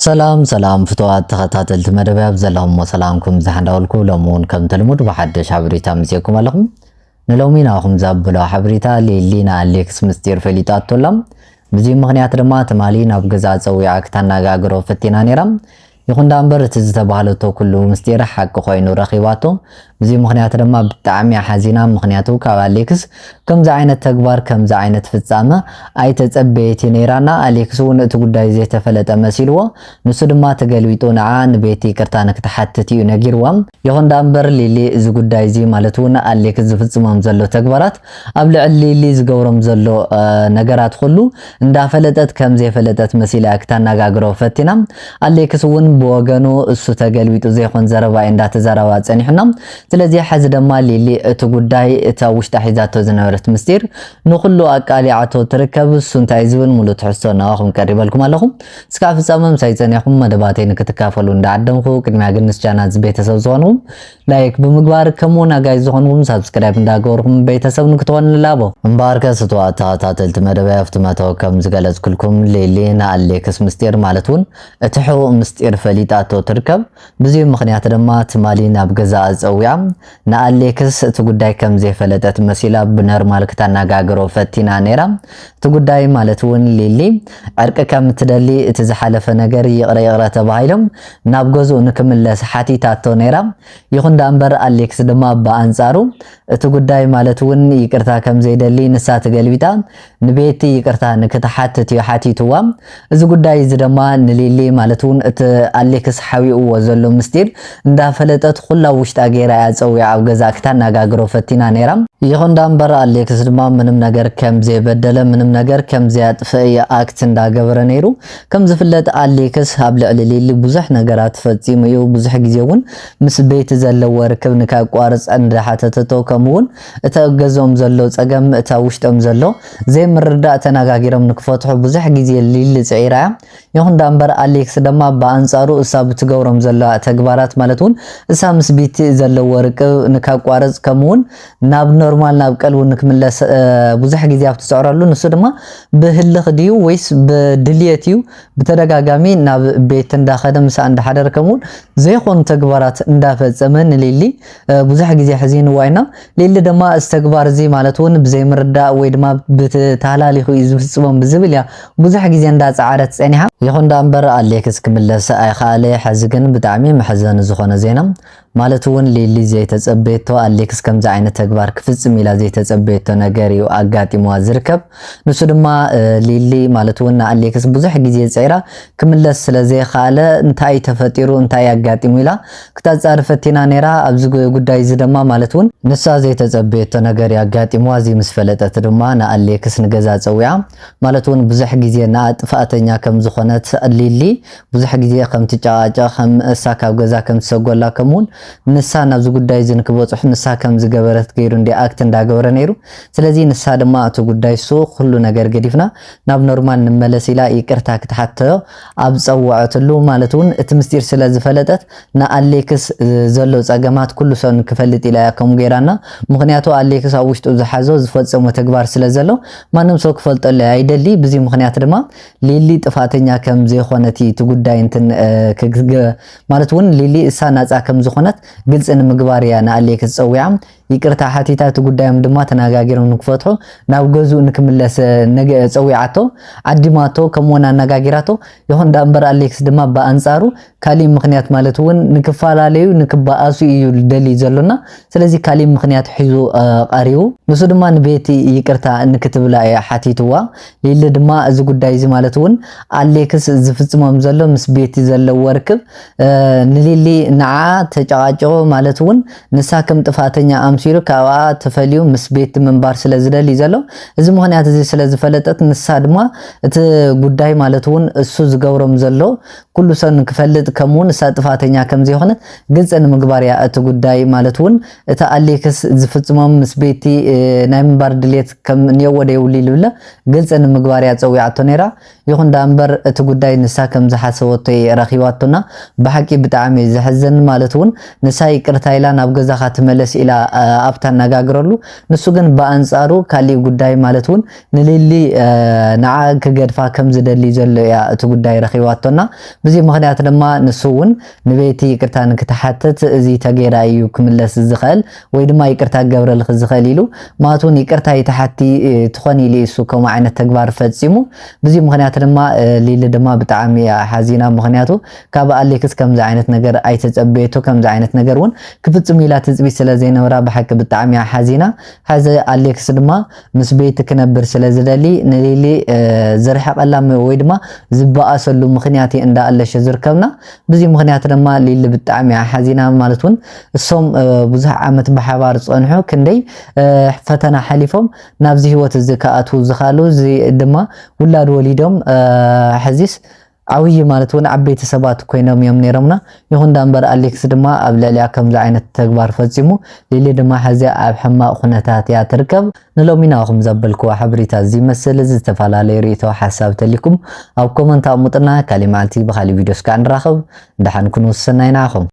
سلام ፍትዋት ተኸታተልቲ መደብ ዘለኹም ሰላምኩም ዝሓንዳውልኩ ሎሙን ከም ተልሙድ በሓደሽ ሓበሬታ ምጽኩም ኣለኹም ንሎሚናኹም ዘብሎ ሓበሬታ ሌሊና አሌክስ ምስጢር ፈሊጣቶላም በዚህ ምክንያት ድማ ተማሊ ናብ ገዛ ፀዊዓ ክተናጋግሮ ፈቲና ነራም ይኹን ዳንበር እቲ ዝተባሃለቶ ኩሉ ምስጢር ሓቂ ኮይኑ ረኺባቶ በዚህ ምክንያት ድማ ብጣዕሚ ሓዚና ምክንያቱ ካብ አሌክስ ከምዛ ዓይነት ተግባር ከምዛ ዓይነት ፍጻመ አይተጸበየት ነራና አሌክስ ወን እቲ ጉዳይ ዘይተፈለጠ መሲልዎ ንሱ ድማ ተገልቢጦ ነዓ ንቤቲ ይቅርታ ንክተሓትት እዩ ነጊርዋም ይኹን ዳንበር ሊሊ እዚ ጉዳይ እዚ ማለት ወን አሌክስ ዝፍጽሞም ዘሎ ተግባራት ኣብ ልዕሊ ሊሊ ዝገብሮም ዘሎ ነገራት ሁሉ እንዳፈለጠት ከምዘይፈለጠት መሲላ ክተናጋግሮ ፈቲና አሌክስ ወን በወገኑ እሱ ተገልቢጡ ዘይኾን ዘረባ እንዳተዘራባ ጸኒሕና ስለዚህ ሐዝ ደማ ሊሊ እቲ ጉዳይ እታ ውሽጣ ሒዛቶ ዝነበረት ምስጢር ንኹሉ አቃሊዓቶ ተርከብ ሱንታይ ዝብል ሙሉ ትሕሶና አኹም ቀሪበልኩም ኣለኹም እስካ ፍጻመም ሳይጸኒኹም መደባቴን ክትካፈሉ እንዳዓደምኹ ቅድሚያ ግንስ ቻናል ቤተሰብ ዝኾኑ ላይክ ብምግባር ከሞና ጋይ ዝኾኑም ሰብስክራይብ እንዳገበርኩም ቤተሰብ ንክትሆን ላቦ እምባርከ ስትዋታ ታተልት መደብ ያፍትመተው ከም ዝገለጽኩልኩም ሊሊና አሌክስ ምስጢር ማለቱን እትሑ ምስጢር ፈሊጣቶ ተርከብ በዚህ ምክንያት ድማ ተማሊ ናብ ገዛ አጸዊያ ናአሌክስ እቲ ጉዳይ ከም ዘይፈለጠት መሲላ ብኖርማል ክተናጋግሮ ፈቲና ነራ እቲ ጉዳይ ማለት ወን ሊሊ አርቀ ከም ትደሊ እቲ ዝሓለፈ ነገር ይቅረ ተባሂሎም ናብ ገዙ ንክምለስ ሓቲታቶ ነራ ይኹን ዳንበር አሌክስ ድማ በአንጻሩ እቲ ጉዳይ ማለት ወን ይቅርታ ከም ዘይደሊ ንሳ ተገልቢጣ ንቤቲ ይቅርታ ንክተሓትት ይሓቲትዋ እዚ ጉዳይ እዚ ድማ ንሊሊ ማለት ወን እቲ አሌክስ ሓዊኡ ወዘሎ ምስጢር እንዳፈለጠት ኩላ ውሽጣ ገይራ ያጸዊያ ኣብ ገዛ ክተናጋግሮ ፈቲና ነራ ይኹን ዳንበር አሌክስ ድማ ምንም ነገር ከም ዘይበደለ ምንም ነገር ከም ዘያጥፈየ አክት እንዳገበረ ነይሩ ከም ዝፍለጥ አሌክስ ኣብ ልዕሊ ሊሊ ብዙሕ ነገራት ፈጺሙ እዩ ብዙሕ ግዜ ወን ምስ ቤት ዘለዎ ርክብ ንካቋርጽ እንዳሓተተቶ ከምውን እተገዞም ዘሎ ጸገም እታ ውሽጦም ዘሎ ዘይምርዳእ ተናጋጊሮም ንክፈትሑ ብዙሕ ግዜ ሊሊ ጽዒራ ይኹን ዳንበር አሌክስ ድማ በአንጻሩ እሳ ብትገብሮም ዘሎ ተግባራት ማለት ወን እሳ ምስ ቤት ዘለዎ ርክብ ንካቋርጽ ከምውን ናብ ኖርማል ናብ ቀልቡ ንክምለስ ብዙሕ ግዜ አፍትጽዕራሉ ንሱ ድማ በህልኽ ዲዩ ወይስ በድልየትዩ በተደጋጋሚ ናብ ቤት እንዳኸደ ምሳ እንዳሓደረ ከምውን ዘይኾኑ ተግባራት እንዳፈጸመን ሊሊ ብዙሕ ግዜ ሕዚን ዋይና ሊሊ ድማ እስተግባር እዚ ማለት ወን ብዘይምርዳእ ወይ ድማ በተታላሊኹ ዝፍጽሞም ብዝብል ያ ብዙሕ ግዜ እንዳጻዓረት ጸኒሓ ይኹን ዳንበር አሌክስ ክምለስ አይኻለ ሕዝግን ብጣዕሚ መሐዘን ዝኾነ ዜና ማለት ወን ሊሊ ዘይተጸበየቶ አሌክስ ከምዛ ዓይነት ተግባር ክፍጽም ኢላ ዘይተጸበየቶ ነገር እዩ አጋጢሟ ዝርከብ ንሱ ድማ ሊሊ ማለት ወን አሌክስ ብዙሕ ግዜ ጸይራ ክምለስ ስለዘይኻለ እንታይ ተፈጢሩ እንታይ ያጋጢሙ ኢላ ክታጻር ፈቲና ነራ ኣብዚ ጉዳይ እዚ ድማ ማለት ወን ንሳ ዘይተጸበየቶ ነገር ያጋጢሟ እዚ ምስ ፈለጠት ድማ ንአሌክስ ንገዛ ጸዊዓ ማለት ወን ብዙሕ ግዜ ናጥፋተኛ ከም ዝኾነት ሊሊ ብዙሕ ግዜ ከም ትጫጫ ከም እሳ ካብ ገዛ ከም ተሰጎላ ከምውን ንሳ ናብ ዚ ጉዳይ ዝንክበጽሕ ንሳ ከም ዝገበረት ገይሩ እንደ አክት እንዳገበረ ነይሩ ስለዚህ ንሳ ድማ እቲ ጉዳይ ሱ ሁሉ ነገር ገዲፍና ናብ ኖርማል ንመለስ ኢላ ይቅርታ ክትሓተዮ ኣብ ጸዋዕትሉ ማለት ወን እቲ ምስጢር ስለ ዝፈለጠት ንአሌክስ ዘሎ ጸገማት ኩሉ ሰው ንክፈልጥ ኢላ ከም ገይራና ምክንያቱ አሌክስ ኣብ ውሽጡ ዝሓዞ ዝፈጸመ ተግባር ስለ ዘሎ ማንም ሰው ክፈልጠለ አይደሊ በዚህ ምክንያት ድማ ሊሊ ጥፋተኛ ከም ዘይኾነቲ እቲ ጉዳይ እንትን ማለት ወን ሊሊ እሳ ናጻ ከም ዝኾነት ግልጽ ንምግባር ያ ንአሌክስ ጸዊዓ ይቅርታ ሓቲታት ጉዳይም ድማ ተናጋጊሮም ንክፈትሑ ናብ ገዙ ንክምለስ ነገ ጸዊዓቶ አዲማቶ ከመሆና ነጋጊራቶ ይኹን ዳንበር አሌክስ ድማ በአንጻሩ ካሊ ምክንያት ማለት ወን ንክፋላለዩ ንክባአሱ እዩ ደሊ ዘሎና ስለዚህ ካሊ ምክንያት ሒዙ ቃሪው ንሱ ድማ ንቤቲ ይቅርታ ንክትብላ ሓቲትዋ ሊሊ ድማ እዚ ጉዳይ እዚ ማለት ወን አሌክስ ዝፍጽሞም ዘሎ ምስ ቤቲ ዘሎ ወርክብ ንሊሊ ንዓ ተጫቃጨው ማለት ወን ንሳ ከም ጥፋተኛ አምሲሩ ካዋ ተፈልዩ ምስ ቤት መንባር ስለዝደሊ ዘሎ እዚ ምክንያት እዚ ስለዝፈለጠት ንሳ ድማ እቲ ጉዳይ ማለት ወን እሱ ዝገብሮም ዘሎ ኩሉ ሰው ንክፈልጥ ከምውን እሳ ጥፋተኛ ከም ዘይኾነት ግልጽ ንምግባር ያ እቲ ጉዳይ ማለት ወን እቲ አሌክስ ዝፍጽሞም ምስ ቤቲ ናይ መንባር ድሌት ከም ንየወደ ይውሊል ብለ ግልጽ ንምግባር ያ ጸዊዓቶ ነራ ይኹን ዳንበር እቲ ጉዳይ ንሳ ከም ዝሓሰበቶ ረኺባቶና በሐቂ ብጣዕሚ ዝሕዘን ማለት ወን ንሳ ይቅርታ ኢላ ናብ ገዛኻ ትመለስ ኢላ ኣብታ ነጋግረሉ ንሱ ግን በአንጻሩ ካሊ ጉዳይ ማለትውን ንሊሊ ንዓ ክገድፋ ከም ዝደሊ ዘሎ ያ እቲ ጉዳይ ረኺባቶና በዚ ምኽንያት ድማ ንሱውን ንቤቲ ይቅርታ ንክተሓተት እዚ ተገይራ እዩ ክምለስ ዝኽእል ወይ ድማ ይቅርታ ገብረል ዝኽእል ኢሉ ማቱን ይቅርታ ይተሓቲ ትኾን ኢሉ እሱ ከም ዓይነት ተግባር ፈጺሙ በዚ ምኽንያት ድማ ሊሊ ድማ ብጣዕሚ ሓዚና ምኽንያቱ ካብ አሌክስ ከምዚ ዓይነት ነገር ኣይተጸበየቶ ከምዚ ዓይነት ነገር ውን ክፍጽም ኢላ ትጽቢ ስለ ዘይነበራ ብሓቂ ብጣዕሚ ሓዚና ሓዘ አሌክስ ድማ ምስ ቤት ክነብር ስለ ዝደሊ ንሊሊ ዝርሐቀላ ወይ ድማ ዝበኣሰሉ ምኽንያት እንዳኣለሽ ዝርከብና በዚ ምኽንያት ድማ ሊሊ ብጣዕሚ ሓዚና ማለት ውን እሶም ብዙሕ ዓመት ብሓባር ጸንሑ ክንደይ ፈተና ሓሊፎም ናብዚ ህይወት እዚ ከኣቱ ዝኻሉ እዚ ድማ ውላድ ወሊዶም ሕዚስ ዓውይ ማለት ውን ዓበይቲ ሰባት ኮይኖም እዮም ነይሮምና ይኹን ዳንበር አሌክስ ድማ ኣብ ልዕሊያ ከምዚ ዓይነት ተግባር ፈጺሙ ሊሊ ድማ ሕዚ ኣብ ሕማቕ ኩነታት እያ ትርከብ ንሎሚና ኹም ዘበልክዎ ሓበሬታ እዚ መስል ዝተፈላለዩ ርእቶ ሓሳብ ተሊኩም ኣብ ኮመንት ኣሙጥና ካሊ መዓልቲ ብኻሊ ቪድዮስ ከዓ ንራኸብ ድሓን ኩኑ ሰናይ ናኹም